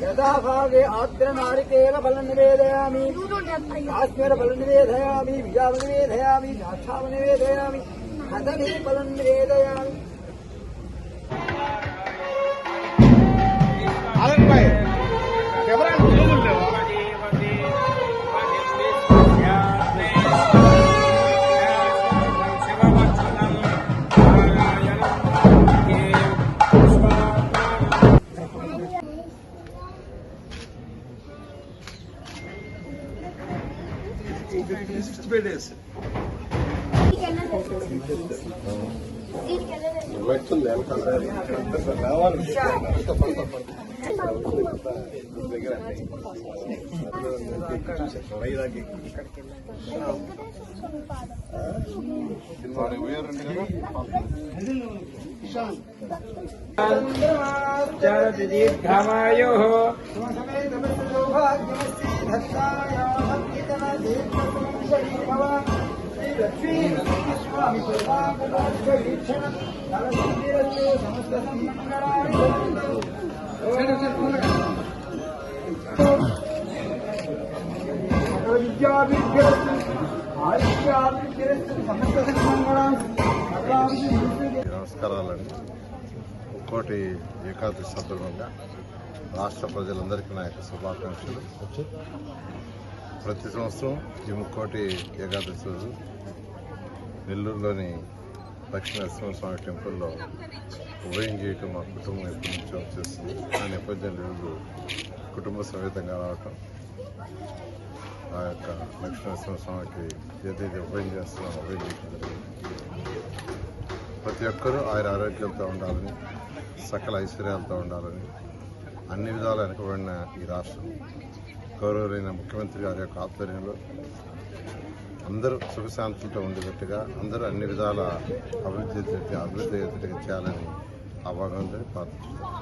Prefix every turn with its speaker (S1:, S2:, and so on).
S1: यदा भागे आद्र नारिकेल फल निवेदयामि काश्मीर फल निवेदयामि बीजाव निवेदयामि साक्षाव निवेदयामि कदली फल निवेदयामि।
S2: నమస్కారాలండి. ముక్కోటి ఏకాదశి సందర్భంగా రాష్ట్ర ప్రజలందరికీ నా యొక్క శుభాకాంక్షలు. ప్రతి సంవత్సరం ఈ ముక్కోటి ఏకాదశి రోజు నెల్లూరులోని లక్ష్మీ నరసింహస్వామి టెంపుల్లో ఉభయం చేయటం మా కుటుంబం ఎప్పటి నుంచో చేస్తుంది. ఆ నేపథ్యంలో ఈరోజు కుటుంబ సమేతంగా రావటం, ఆ యొక్క లక్ష్మీ నరసింహస్వామికి ఏదైతే ఉభయం చేస్తున్నామో ఉభయం చేయడం జరిగింది. ప్రతి ఒక్కరూ ఆయన ఆరోగ్యాలతో ఉండాలని, సకల ఐశ్వర్యాలతో ఉండాలని, అన్ని విధాలు వెనుకబడిన ఈ రాష్ట్రం గౌరవరైన ముఖ్యమంత్రి గారి యొక్క ఆధ్వర్యంలో అందరూ సుఖశాంతులతో ఉండేటట్టుగా, అందరూ అన్ని విధాల అభివృద్ధి చేయాలని ఆ భాగంతో ప్రార్థిస్తున్నారు.